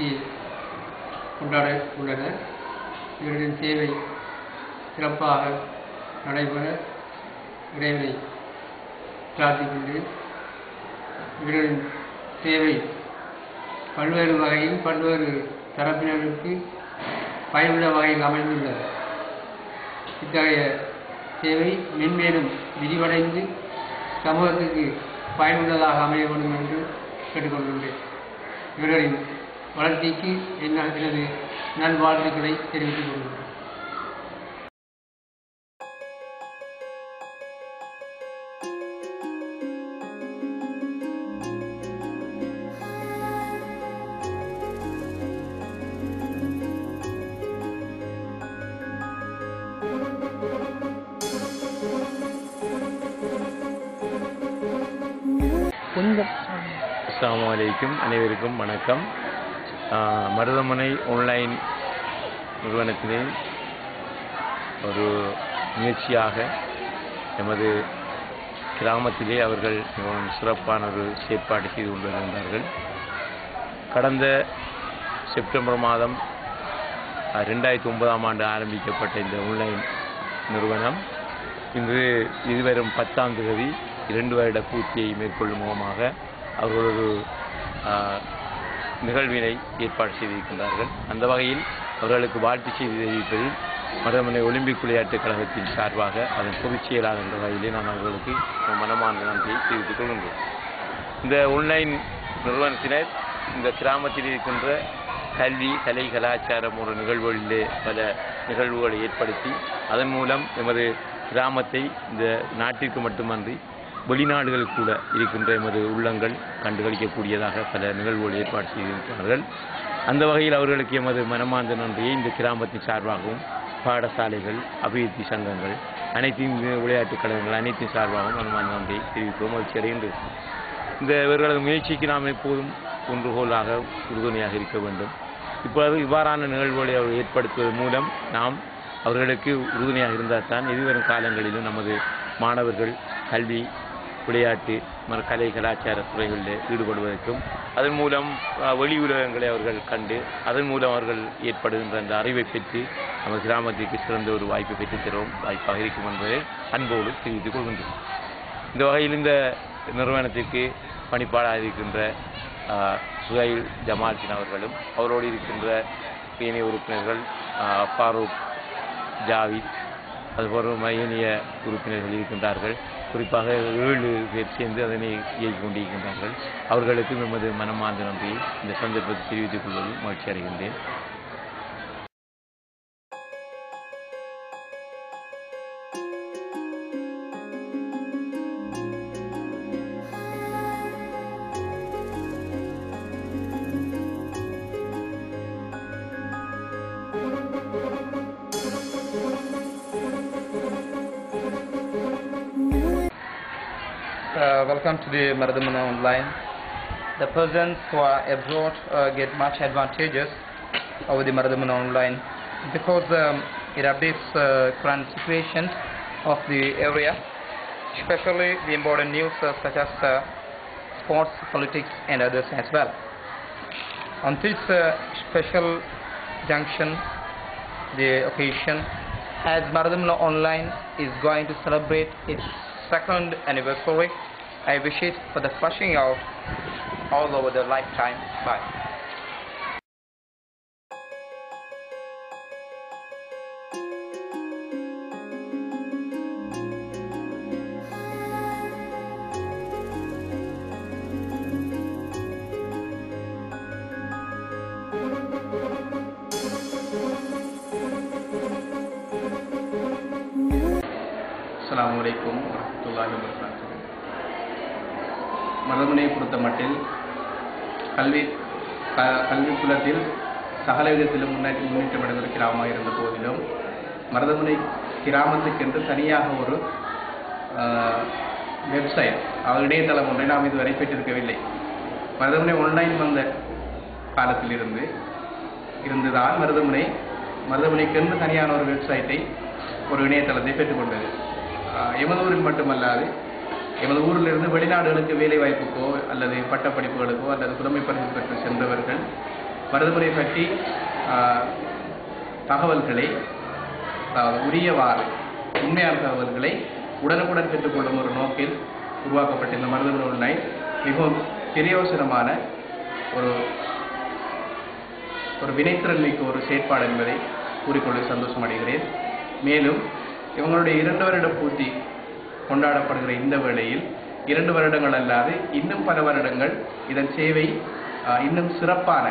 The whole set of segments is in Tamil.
நிகழ்ச்சி கொண்டாட உள்ளனர். இவர்களின் சேவை சிறப்பாக நடைபெற இறைவனை பிரார்த்திக்கின்றேன். இவர்களின் சேவை பல்வேறு வகையில் பல்வேறு தரப்பினருக்கு பயனுள்ள வகையில் அமைந்துள்ளது. இத்தகைய சேவை மென்மேலும் விரிவடைந்து சமூகத்துக்கு பயனுள்ளதாக அமைய வேண்டும் என்று கேட்டுக்கொள்கின்றேன். இவர்களின் வளர்ச்சிக்கு எனது நல்வாழ்த்துக்களை தெரிவித்துக் கொள்கிறேன். அஸ்ஸலாமு அலைக்கும், அனைவருக்கும் வணக்கம். மருதமுனை ஆன்லைன் நிறுவனத்திலே ஒரு முயற்சியாக எமது கிராமத்திலே அவர்கள் மிகவும் சிறப்பான ஒரு செயற்பாடு செய்து கொண்டு வருகின்றார்கள். கடந்த செப்டம்பர் மாதம் 2009ஆம் ஆண்டு ஆரம்பிக்கப்பட்ட இந்த ஆன்லைன் நிறுவனம் இன்று இதுவரும் 10ஆம் தேதி 2 வருட பூர்த்தியை மேற்கொள்ளும் முகமாக அவர்கள் ஒரு நிகழ்வினை ஏற்பாடு செய்திருக்கின்றார்கள். அந்த வகையில் அவர்களுக்கு வாழ்த்து செய்தி தெரிவிப்பதில் மருதமுனை ஒலிம்பிக் விளையாட்டுக் கழகத்தின் சார்பாக அதன் பொதுச் செயலாளர் என்ற வகையிலே நான் அவர்களுக்கு மனமார்ந்த நன்றியை தெரிவித்துக் கொள்கின்றேன். இந்த ஆன்லைன் நிறுவனத்தினர் இந்த கிராமத்தில் இருக்கின்ற கல்வி, கலை, கலாச்சாரம் ஒரு நிகழ்வுகளிலே பல நிகழ்வுகளை ஏற்படுத்தி அதன் மூலம் எமது கிராமத்தை இந்த நாட்டிற்கு மட்டுமன்றி வெளிநாடுகள் கூட இருக்கின்ற எமது உள்ளங்கள் கண்டுகளிக்கக்கூடியதாக பல நிகழ்வுகள் ஏற்பாடு செய்திருக்கிறார்கள். அந்த வகையில் அவர்களுக்கு எமது மனமார்ந்த நன்றியை இந்த கிராமத்தின் சார்பாகவும் பாடசாலைகள், அபிவிருத்தி சங்கங்கள், அனைத்து விளையாட்டுக் கழகங்கள் அனைத்தின் சார்பாகவும் மனமார்ந்த நன்றியை தெரிவிக்கவும் மகிழ்ச்சி அடைகின்றது. இவர்களது முயற்சிக்கு நாம் எப்போதும் ஒன்றுகோலாக உறுதுணையாக இருக்க வேண்டும். இப்போது இவ்வாறான நிகழ்வுகளை அவர்கள் ஏற்படுத்துவதன் மூலம் நாம் அவர்களுக்கு உறுதுணையாக இருந்தால் தான் எதிர்வரும் காலங்களிலும் நமது மாணவர்கள் கல்வி, விளையாட்டு, கலை, கலாச்சார துறைகளில் ஈடுபடுவதற்கும் அதன் மூலம் வெளி உலகங்களை அவர்கள் கண்டு அதன் மூலம் அவர்கள் ஏற்படுகின்ற அந்த அறிவை பெற்று நம்ம கிராமத்திற்கு சிறந்த ஒரு வாய்ப்பை பெற்றுத்தரும் வாய்ப்பாக இருக்கும் என்பதை அன்போடு தெரிவித்துக் கொள்கின்றோம். இந்த வகையில் இந்த நிறுவனத்திற்கு பணிப்பாளராக இருக்கின்ற சுஹைல் ஜமால்தீன் அவர்களும் அவரோடு இருக்கின்ற ஏனைய உறுப்பினர்கள் ஃபாரூக், ஜாவித், அதுபோல ஏனைய உறுப்பினர்கள் இருக்கின்றார்கள். குறிப்பாக 7 பேர் சேர்ந்து அதனை இயக்கிக் கொண்டிருக்கின்றார்கள். அவர்களுக்கு எமது மனமார்ந்த நன்றியை இந்த சந்தர்ப்பத்தை தெரிவித்துக் கொள்வதில் மகிழ்ச்சி அடைகின்றேன். Welcome to the Mardamuna Online. The persons who are abroad get much advantages over the Mardamuna Online because it updates current situations of the area, especially the important news such as sports, politics and others as well. On this special junction, the occasion, as Mardamuna Online is going to celebrate its 2nd anniversary, I wish it for the flushing out all over the lifetime. Bye. அஸ்ஸலாமு அலைக்கும் வரஹ்மத்துல்லாஹி வபரகாத்துஹு. மருதமுனையை பொறுத்த மட்டில் கல்விக்குலத்தில் சகல விதத்திலும் முன்னேற்றம் அடைந்த கிராமமாக இருந்த போதிலும் மருதமுனை கிராமத்துக்கென்று தனியாக ஒரு வெப்சைட் இணையதளம் ஒன்றை நாம் இதுவரை பெற்றிருக்கவில்லை. மருதமுனை ஆன்லைன் வந்த காலத்தில் இருந்துதான் மருதமுனைக்கென்று தனியான ஒரு வெப்சைட்டை, ஒரு இணையதளத்தை பெற்றுக்கொண்டது. எமது ஊரில் மட்டுமல்லாது எமது ஊரிலிருந்து வெளிநாடுகளுக்கு வேலை வாய்ப்புக்கோ அல்லது பட்டப்படிப்புகளுக்கோ அல்லது புலமை பரிசு பெற்று சென்றவர்கள் மருதமுனை பற்றி தகவல்களை, அதாவது உரியவாறு உண்மையான தகவல்களை உடனுக்குடன் பெற்றுக்கொள்ளும் ஒரு நோக்கில் உருவாக்கப்பட்ட இந்த மருதமுனை ஆன்லைன் மிகவும் பிரயோசனமான ஒரு வினைத்திறன் மிக்க ஒரு செயற்பாடு என்பதை கூறிக்கொள்ள சந்தோஷம் அடைகிறேன். மேலும் இவங்களுடைய 2 வருட பூர்த்தி கொண்டாடப்படுகிற இந்த வேளையில் 2 வருடங்கள் அல்லாது இன்னும் பல வருடங்கள் இதன் சேவை இன்னும் சிறப்பான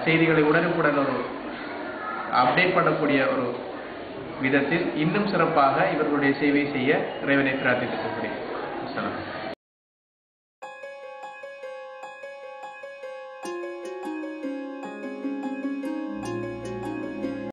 செய்திகளை உடனுக்குடன் ஒரு அப்டேட் பண்ணக்கூடிய ஒரு விதத்தில் இன்னும் சிறப்பாக இவர்களுடைய சேவை செய்ய இறைவனை பிரார்த்தித்துக் கொள்கிறேன்.